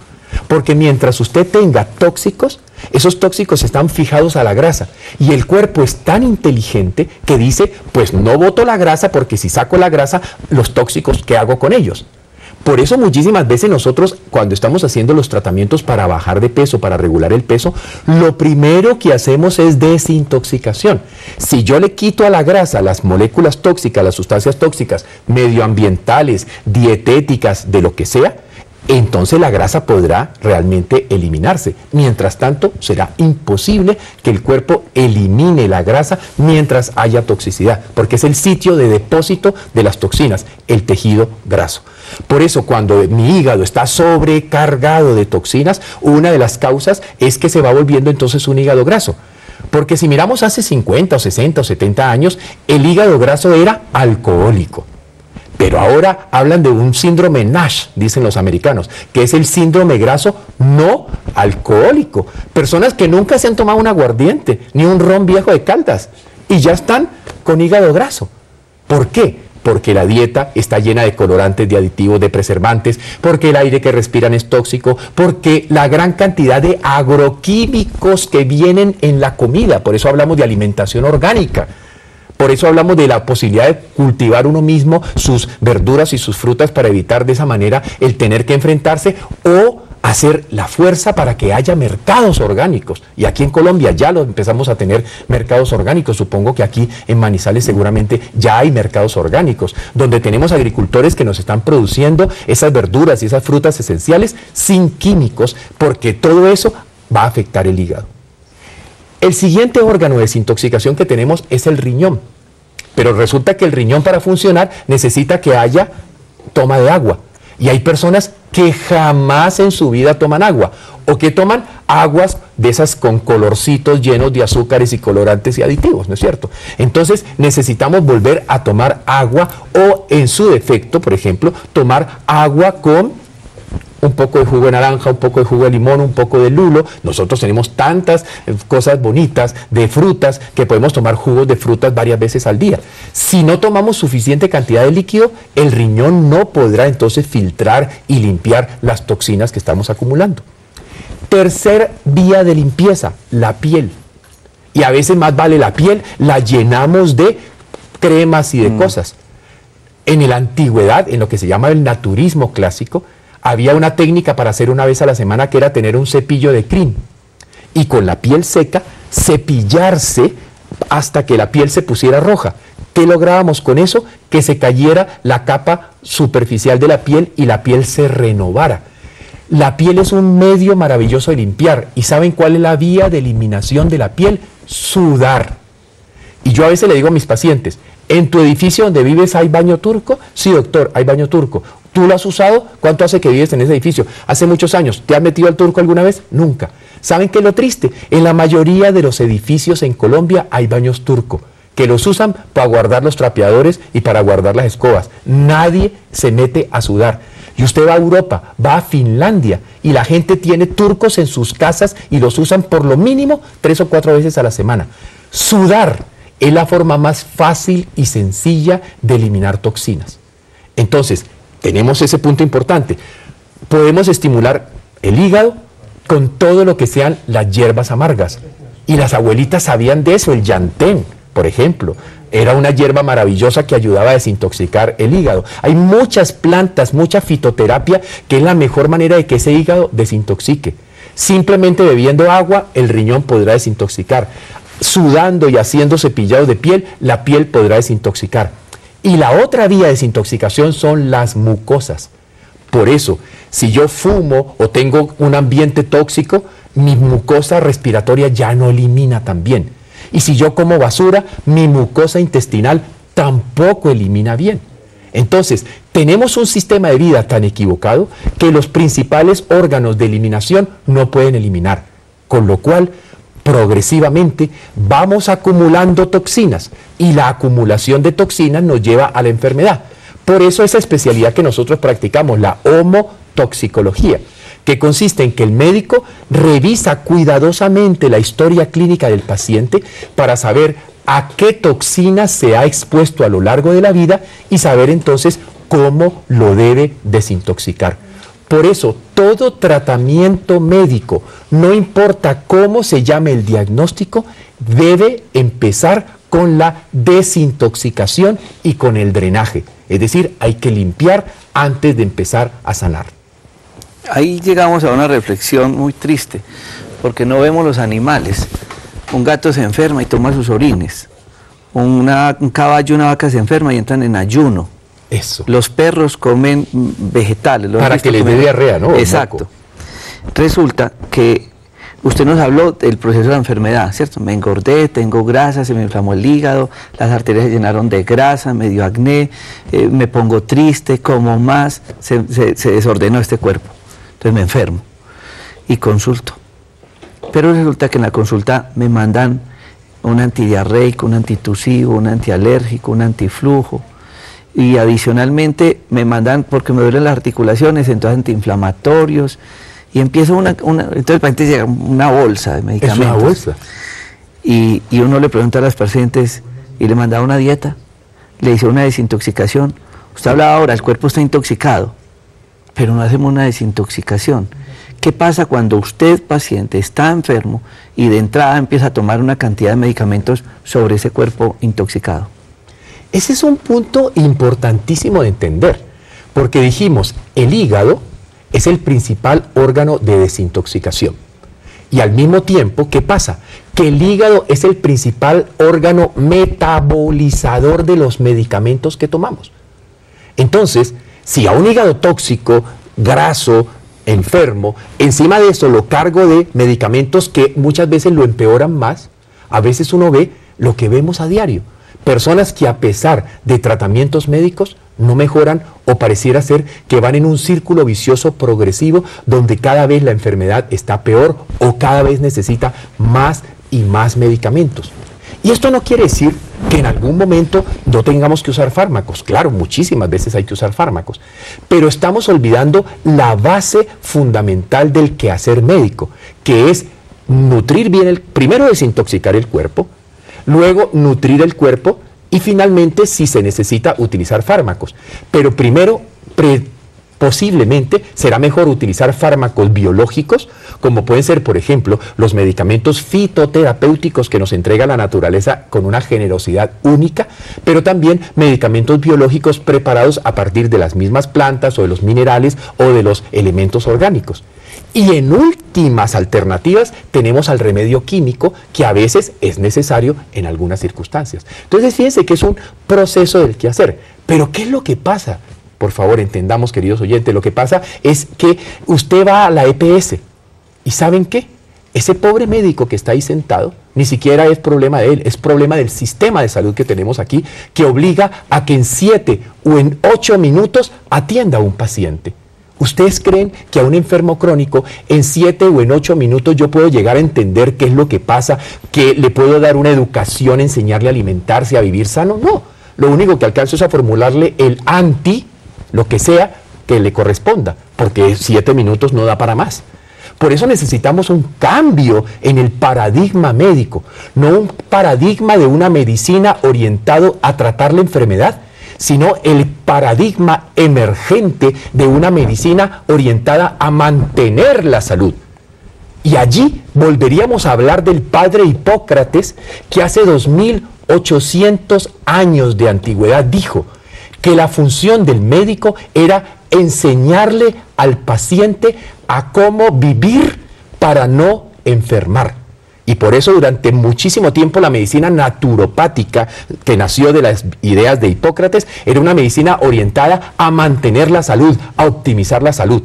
Porque mientras usted tenga tóxicos, esos tóxicos están fijados a la grasa. Y el cuerpo es tan inteligente que dice, pues no boto la grasa porque si saco la grasa, los tóxicos, ¿qué hago con ellos? Por eso muchísimas veces nosotros cuando estamos haciendo los tratamientos para bajar de peso, para regular el peso, lo primero que hacemos es desintoxicación. Si yo le quito a la grasa las moléculas tóxicas, las sustancias tóxicas, medioambientales, dietéticas, de lo que sea, entonces la grasa podrá realmente eliminarse. Mientras tanto, será imposible que el cuerpo elimine la grasa mientras haya toxicidad, porque es el sitio de depósito de las toxinas, el tejido graso. Por eso, cuando mi hígado está sobrecargado de toxinas, una de las causas es que se va volviendo entonces un hígado graso. Porque si miramos hace 50 o 60 o 70 años, el hígado graso era alcohólico. Pero ahora hablan de un síndrome NASH, dicen los americanos, que es el síndrome graso no alcohólico. Personas que nunca se han tomado un aguardiente, ni un ron viejo de Caldas, y ya están con hígado graso. ¿Por qué? Porque la dieta está llena de colorantes, de aditivos, de preservantes, porque el aire que respiran es tóxico, porque la gran cantidad de agroquímicos que vienen en la comida, por eso hablamos de alimentación orgánica. Por eso hablamos de la posibilidad de cultivar uno mismo sus verduras y sus frutas para evitar de esa manera el tener que enfrentarse o hacer la fuerza para que haya mercados orgánicos. Y aquí en Colombia ya lo empezamos a tener mercados orgánicos. Supongo que aquí en Manizales seguramente ya hay mercados orgánicos, donde tenemos agricultores que nos están produciendo esas verduras y esas frutas esenciales sin químicos, porque todo eso va a afectar el hígado. El siguiente órgano de desintoxicación que tenemos es el riñón. Pero resulta que el riñón para funcionar necesita que haya toma de agua. Y hay personas que jamás en su vida toman agua o que toman aguas de esas con colorcitos llenos de azúcares y colorantes y aditivos, ¿no es cierto? Entonces necesitamos volver a tomar agua o en su defecto, por ejemplo, tomar agua con un poco de jugo de naranja, un poco de jugo de limón, un poco de lulo. Nosotros tenemos tantas cosas bonitas de frutas que podemos tomar jugos de frutas varias veces al día. Si no tomamos suficiente cantidad de líquido, el riñón no podrá entonces filtrar y limpiar las toxinas que estamos acumulando. Tercer vía de limpieza, la piel. Y a veces más vale la piel, la llenamos de cremas y de cosas. En la antigüedad, en lo que se llama el naturismo clásico, había una técnica para hacer una vez a la semana que era tener un cepillo de crin y con la piel seca cepillarse hasta que la piel se pusiera roja. ¿Qué lográbamos con eso? Que se cayera la capa superficial de la piel y la piel se renovara. La piel es un medio maravilloso de limpiar. ¿Y saben cuál es la vía de eliminación de la piel? Sudar. Y yo a veces le digo a mis pacientes, ¿en tu edificio donde vives hay baño turco? Sí, doctor, hay baño turco. ¿Tú lo has usado? ¿Cuánto hace que vives en ese edificio? Hace muchos años. ¿Te has metido al turco alguna vez? Nunca. ¿Saben qué es lo triste? En la mayoría de los edificios en Colombia hay baños turco, que los usan para guardar los trapeadores y para guardar las escobas. Nadie se mete a sudar. Y usted va a Europa, va a Finlandia, y la gente tiene turcos en sus casas y los usan por lo mínimo 3 o 4 veces a la semana. Sudar es la forma más fácil y sencilla de eliminar toxinas. Entonces, tenemos ese punto importante. Podemos estimular el hígado con todo lo que sean las hierbas amargas. Y las abuelitas sabían de eso, el llantén, por ejemplo. Era una hierba maravillosa que ayudaba a desintoxicar el hígado. Hay muchas plantas, mucha fitoterapia, que es la mejor manera de que ese hígado desintoxique. Simplemente bebiendo agua, el riñón podrá desintoxicar. Sudando y haciendo cepillados de piel, la piel podrá desintoxicar. Y la otra vía de desintoxicación son las mucosas. Por eso, si yo fumo o tengo un ambiente tóxico, mi mucosa respiratoria ya no elimina tan bien. Y si yo como basura, mi mucosa intestinal tampoco elimina bien. Entonces, tenemos un sistema de vida tan equivocado que los principales órganos de eliminación no pueden eliminar. Con lo cual, progresivamente vamos acumulando toxinas y la acumulación de toxinas nos lleva a la enfermedad. Por eso esa especialidad que nosotros practicamos, la homotoxicología, que consiste en que el médico revisa cuidadosamente la historia clínica del paciente para saber a qué toxinas se ha expuesto a lo largo de la vida y saber entonces cómo lo debe desintoxicar. Por eso, todo tratamiento médico, no importa cómo se llame el diagnóstico, debe empezar con la desintoxicación y con el drenaje. Es decir, hay que limpiar antes de empezar a sanar. Ahí llegamos a una reflexión muy triste, porque no vemos los animales. Un gato se enferma y toma sus orines. Un caballo, una vaca se enferma y entran en ayuno. Eso. Los perros comen vegetales. Para que les dé diarrea, ¿no? Exacto. Resulta que usted nos habló del proceso de la enfermedad, ¿cierto? Me engordé, tengo grasa, se me inflamó el hígado, las arterias se llenaron de grasa, me dio acné, me pongo triste, como más, se desordenó este cuerpo. Entonces me enfermo y consulto. Pero resulta que en la consulta me mandan un antidiarreico, un antitusivo, un antialérgico, un antiflujo. Y adicionalmente me mandan, porque me duelen las articulaciones, entonces antiinflamatorios. Y empieza entonces el paciente llega una bolsa de medicamentos. Es una bolsa. Y uno le pregunta a los pacientes, y le manda una dieta, le dice una desintoxicación. Usted hablaba ahora, el cuerpo está intoxicado, pero no hacemos una desintoxicación. ¿Qué pasa cuando usted, paciente, está enfermo y de entrada empieza a tomar una cantidad de medicamentos sobre ese cuerpo intoxicado? Ese es un punto importantísimo de entender, porque dijimos, el hígado es el principal órgano de desintoxicación. Y al mismo tiempo, ¿qué pasa? Que el hígado es el principal órgano metabolizador de los medicamentos que tomamos. Entonces, si a un hígado tóxico, graso, enfermo, encima de eso lo cargo de medicamentos que muchas veces lo empeoran más, a veces uno ve lo que vemos a diario. Personas que a pesar de tratamientos médicos no mejoran o pareciera ser que van en un círculo vicioso progresivo donde cada vez la enfermedad está peor o cada vez necesita más y más medicamentos. Y esto no quiere decir que en algún momento no tengamos que usar fármacos. Claro, muchísimas veces hay que usar fármacos, pero estamos olvidando la base fundamental del quehacer médico, que es nutrir bien, primero desintoxicar el cuerpo, luego nutrir el cuerpo y finalmente, si se necesita, utilizar fármacos. Pero primero, posiblemente será mejor utilizar fármacos biológicos, como pueden ser, por ejemplo, los medicamentos fitoterapéuticos que nos entrega la naturaleza con una generosidad única, pero también medicamentos biológicos preparados a partir de las mismas plantas o de los minerales o de los elementos orgánicos. Y en últimas alternativas tenemos al remedio químico, que a veces es necesario en algunas circunstancias. Entonces fíjense que es un proceso del quehacer. Pero ¿qué es lo que pasa? Por favor, entendamos, queridos oyentes, lo que pasa es que usted va a la EPS y ¿saben qué? Ese pobre médico que está ahí sentado, ni siquiera es problema de él, es problema del sistema de salud que tenemos aquí, que obliga a que en 7 o en 8 minutos atienda a un paciente. ¿Ustedes creen que a un enfermo crónico en 7 o en 8 minutos yo puedo llegar a entender qué es lo que pasa, que le puedo dar una educación, enseñarle a alimentarse, a vivir sano? No, lo único que alcanzo es a formularle el lo que sea que le corresponda, porque 7 minutos no da para más. Por eso necesitamos un cambio en el paradigma médico, no un paradigma de una medicina orientado a tratar la enfermedad, sino el paradigma emergente de una medicina orientada a mantener la salud. Y allí volveríamos a hablar del padre Hipócrates, que hace 2800 años de antigüedad dijo que la función del médico era enseñarle al paciente a cómo vivir para no enfermar. Y por eso durante muchísimo tiempo la medicina naturopática, que nació de las ideas de Hipócrates, era una medicina orientada a mantener la salud, a optimizar la salud.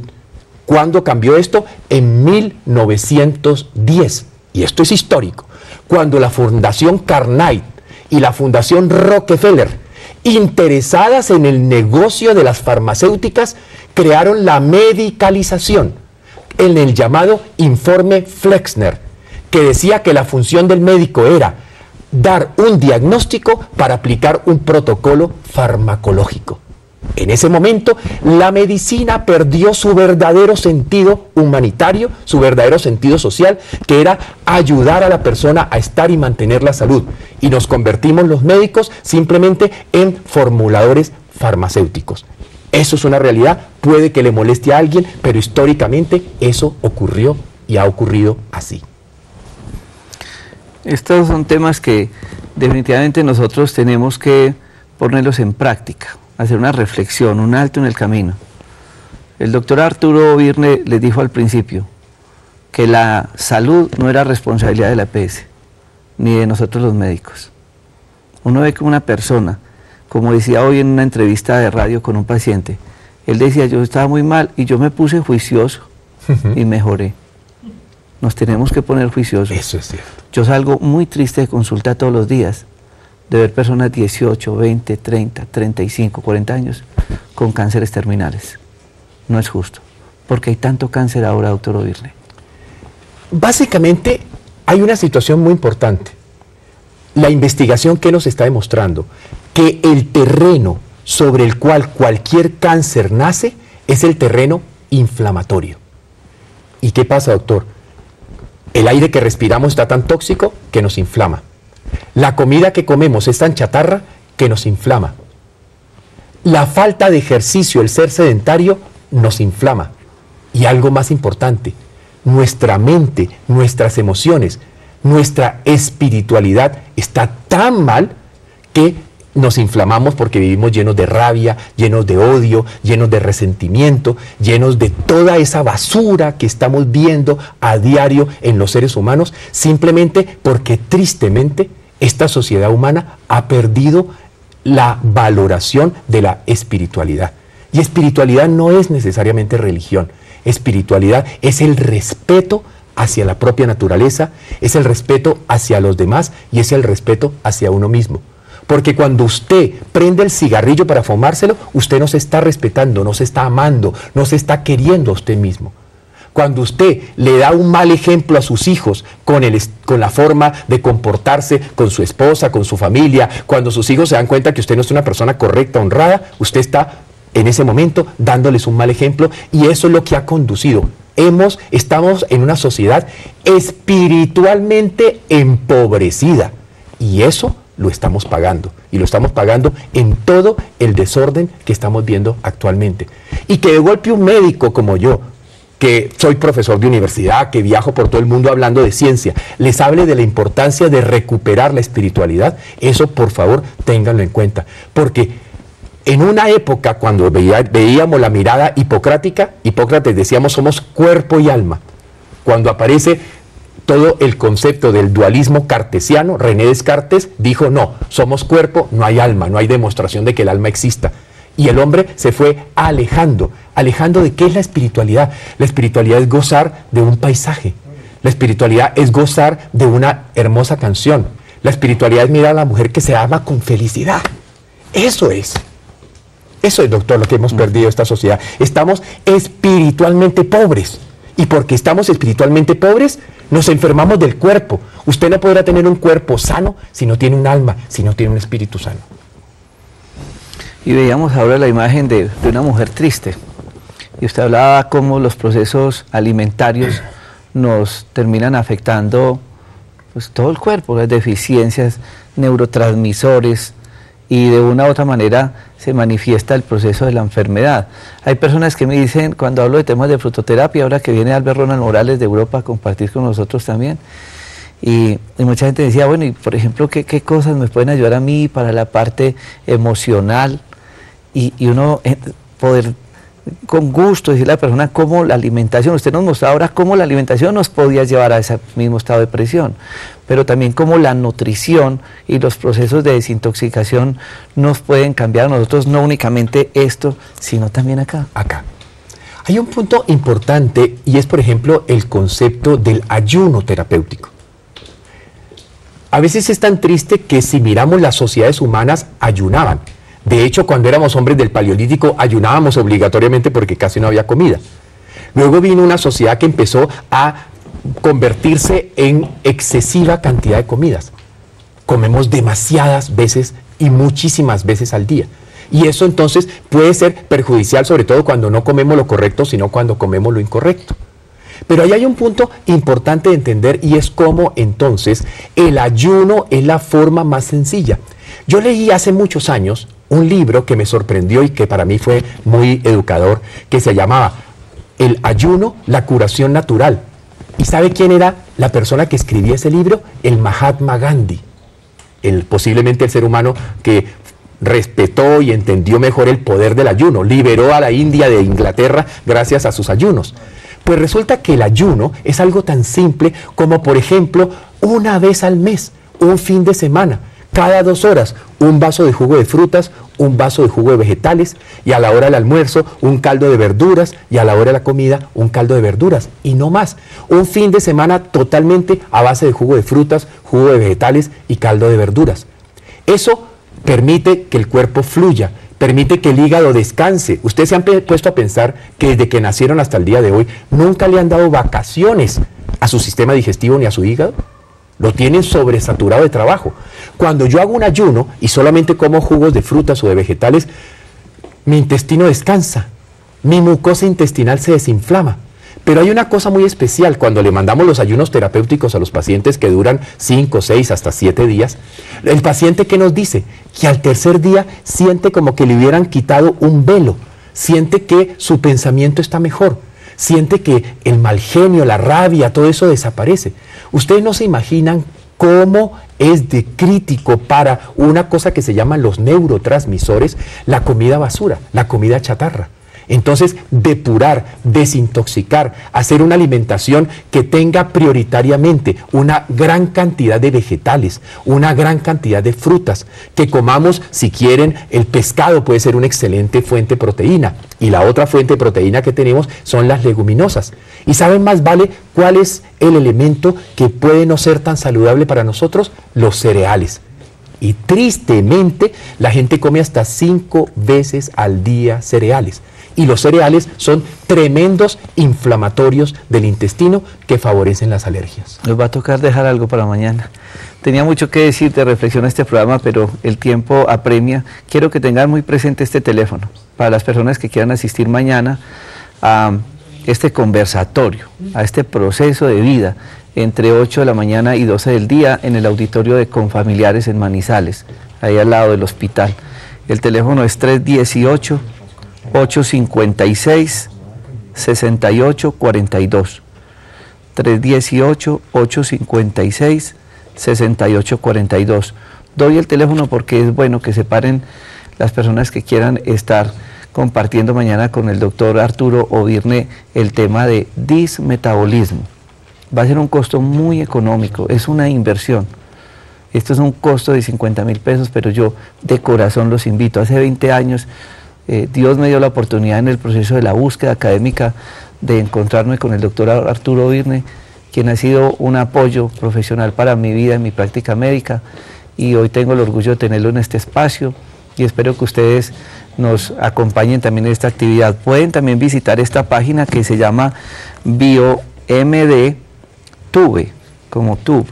¿Cuándo cambió esto? En 1910. Y esto es histórico. Cuando la Fundación Carnait y la Fundación Rockefeller, interesadas en el negocio de las farmacéuticas, crearon la medicalización en el llamado Informe Flexner, que decía que la función del médico era dar un diagnóstico para aplicar un protocolo farmacológico. En ese momento, la medicina perdió su verdadero sentido humanitario, su verdadero sentido social, que era ayudar a la persona a estar y mantener la salud. Y nos convertimos los médicos simplemente en formuladores farmacéuticos. Eso es una realidad, puede que le moleste a alguien, pero históricamente eso ocurrió y ha ocurrido así. Estos son temas que definitivamente nosotros tenemos que ponerlos en práctica, hacer una reflexión, un alto en el camino. El doctor Arturo Virne les dijo al principio que la salud no era responsabilidad de la EPS, ni de nosotros los médicos. Uno ve que una persona, como decía hoy en una entrevista de radio con un paciente, él decía, yo estaba muy mal y yo me puse juicioso y mejoré. Nos tenemos que poner juiciosos. Eso es cierto. Yo salgo muy triste de consulta todos los días, de ver personas 18, 20, 30, 35, 40 años con cánceres terminales. No es justo, porque hay tanto cáncer ahora, doctor Ovirne. Básicamente hay una situación muy importante. La investigación que nos está demostrando que el terreno sobre el cual cualquier cáncer nace es el terreno inflamatorio. ¿Y qué pasa, doctor? El aire que respiramos está tan tóxico que nos inflama. La comida que comemos es tan chatarra que nos inflama. La falta de ejercicio, el ser sedentario, nos inflama. Y algo más importante, nuestra mente, nuestras emociones, nuestra espiritualidad está tan mal que nos inflamamos porque vivimos llenos de rabia, llenos de odio, llenos de resentimiento, llenos de toda esa basura que estamos viendo a diario en los seres humanos, simplemente porque tristemente esta sociedad humana ha perdido la valoración de la espiritualidad. Y espiritualidad no es necesariamente religión. Espiritualidad es el respeto hacia la propia naturaleza, es el respeto hacia los demás y es el respeto hacia uno mismo. Porque cuando usted prende el cigarrillo para fumárselo, usted no se está respetando, no se está amando, no se está queriendo a usted mismo. Cuando usted le da un mal ejemplo a sus hijos con la forma de comportarse con su esposa, con su familia, cuando sus hijos se dan cuenta que usted no es una persona correcta, honrada, usted está en ese momento dándoles un mal ejemplo, y eso es lo que ha conducido. Estamos en una sociedad espiritualmente empobrecida, y eso lo estamos pagando, y lo estamos pagando en todo el desorden que estamos viendo actualmente. Y que de golpe un médico como yo, que soy profesor de universidad, que viajo por todo el mundo hablando de ciencia, les hable de la importancia de recuperar la espiritualidad, eso por favor ténganlo en cuenta, porque en una época cuando veíamos la mirada hipocrática, Hipócrates decíamos somos cuerpo y alma. Cuando aparece todo el concepto del dualismo cartesiano, René Descartes dijo no, somos cuerpo, no hay alma, no hay demostración de que el alma exista. Y el hombre se fue alejando de qué es la espiritualidad. La espiritualidad es gozar de un paisaje. La espiritualidad es gozar de una hermosa canción. La espiritualidad es mirar a la mujer que se ama con felicidad. Eso es, doctor, lo que hemos perdido esta sociedad. Estamos espiritualmente pobres. Y porque estamos espiritualmente pobres, nos enfermamos del cuerpo. Usted no podrá tener un cuerpo sano si no tiene un alma, si no tiene un espíritu sano. Y veíamos ahora la imagen de una mujer triste. Y usted hablaba cómo los procesos alimentarios nos terminan afectando pues, todo el cuerpo, las deficiencias, neurotransmisores, y de una u otra manera se manifiesta el proceso de la enfermedad. Hay personas que me dicen, cuando hablo de temas de frutoterapia, ahora que viene Albert Ronald Morales de Europa a compartir con nosotros también, y mucha gente decía, bueno, y por ejemplo, ¿qué cosas me pueden ayudar a mí para la parte emocional? Y uno poder con gusto decirle a la persona cómo la alimentación, usted nos mostró ahora cómo la alimentación nos podía llevar a ese mismo estado de depresión, pero también cómo la nutrición y los procesos de desintoxicación nos pueden cambiar a nosotros, no únicamente esto, sino también acá. Hay un punto importante y es, por ejemplo, el concepto del ayuno terapéutico. A veces es tan triste que si miramos las sociedades humanas, ayunaban. De hecho, cuando éramos hombres del Paleolítico, ayunábamos obligatoriamente porque casi no había comida. Luego vino una sociedad que empezó a convertirse en excesiva cantidad de comidas. Comemos demasiadas veces y muchísimas veces al día. Y eso entonces puede ser perjudicial, sobre todo cuando no comemos lo correcto, sino cuando comemos lo incorrecto. Pero ahí hay un punto importante de entender, y es cómo entonces el ayuno es la forma más sencilla. Yo leí hace muchos años un libro que me sorprendió y que para mí fue muy educador, que se llamaba El ayuno, la curación natural. ¿Y sabe quién era la persona que escribía ese libro? El Mahatma Gandhi, posiblemente el ser humano que respetó y entendió mejor el poder del ayuno, liberó a la India de Inglaterra gracias a sus ayunos. Pues resulta que el ayuno es algo tan simple como, por ejemplo, una vez al mes, un fin de semana, cada 2 horas, un vaso de jugo de frutas, un vaso de jugo de vegetales, y a la hora del almuerzo, un caldo de verduras, y a la hora de la comida, un caldo de verduras, y no más. Un fin de semana totalmente a base de jugo de frutas, jugo de vegetales y caldo de verduras. Eso permite que el cuerpo fluya, permite que el hígado descanse. Ustedes se han puesto a pensar que desde que nacieron hasta el día de hoy, nunca le han dado vacaciones a su sistema digestivo ni a su hígado. Lo tienen sobresaturado de trabajo. Cuando yo hago un ayuno y solamente como jugos de frutas o de vegetales, mi intestino descansa, mi mucosa intestinal se desinflama. Pero hay una cosa muy especial cuando le mandamos los ayunos terapéuticos a los pacientes que duran 5, 6, hasta 7 días. El paciente, ¿qué nos dice? Que al tercer día siente como que le hubieran quitado un velo, siente que su pensamiento está mejor, siente que el mal genio, la rabia, todo eso desaparece. Ustedes no se imaginan cómo es de crítico para una cosa que se llaman los neurotransmisores, la comida basura, la comida chatarra. Entonces, depurar, desintoxicar, hacer una alimentación que tenga prioritariamente una gran cantidad de vegetales, una gran cantidad de frutas, que comamos, si quieren, el pescado puede ser una excelente fuente de proteína, y la otra fuente de proteína que tenemos son las leguminosas. ¿Y saben más vale cuál es el elemento que puede no ser tan saludable para nosotros? Los cereales. Y tristemente, la gente come hasta 5 veces al día cereales. y los cereales son tremendos inflamatorios del intestino que favorecen las alergias. Nos va a tocar dejar algo para mañana. Tenía mucho que decir de reflexión a este programa, pero el tiempo apremia. Quiero que tengan muy presente este teléfono para las personas que quieran asistir mañana a este conversatorio, a este proceso de vida entre 8 de la mañana y 12 del día en el auditorio de Confamiliares en Manizales, ahí al lado del hospital. El teléfono es 318-856-6842. 318-856-6842. Doy el teléfono porque es bueno que se paren las personas que quieran estar compartiendo mañana con el doctor Arturo Ovirne el tema de dismetabolismo. Va a ser un costo muy económico, es una inversión. Esto es un costo de 50.000 pesos, pero yo de corazón los invito. Hace 20 años Dios me dio la oportunidad en el proceso de la búsqueda académica de encontrarme con el doctor Arturo Ovirne, quien ha sido un apoyo profesional para mi vida en mi práctica médica, y hoy tengo el orgullo de tenerlo en este espacio y espero que ustedes nos acompañen también en esta actividad. Pueden también visitar esta página que se llama BioMDTube, como tube.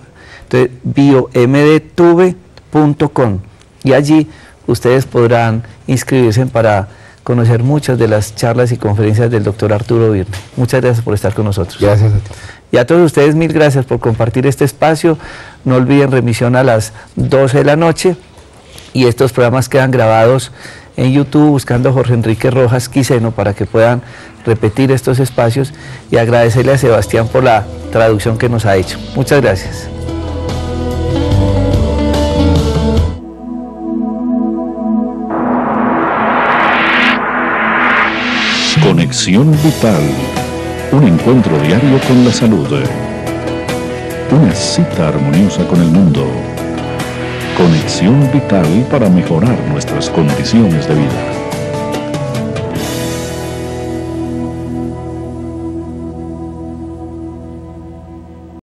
Entonces, biomdtube.com, y allí ustedes podrán inscribirse para conocer muchas de las charlas y conferencias del doctor Arturo Ovirne. Muchas gracias por estar con nosotros. Gracias a ti. Y a todos ustedes, mil gracias por compartir este espacio. No olviden remisión a las 12 de la noche, y estos programas quedan grabados en YouTube buscando Jorge Enrique Rojas Quiseno para que puedan repetir estos espacios, y agradecerle a Sebastián por la traducción que nos ha hecho. Muchas gracias. Conexión Vital, un encuentro diario con la salud, una cita armoniosa con el mundo. Conexión Vital para mejorar nuestras condiciones de vida.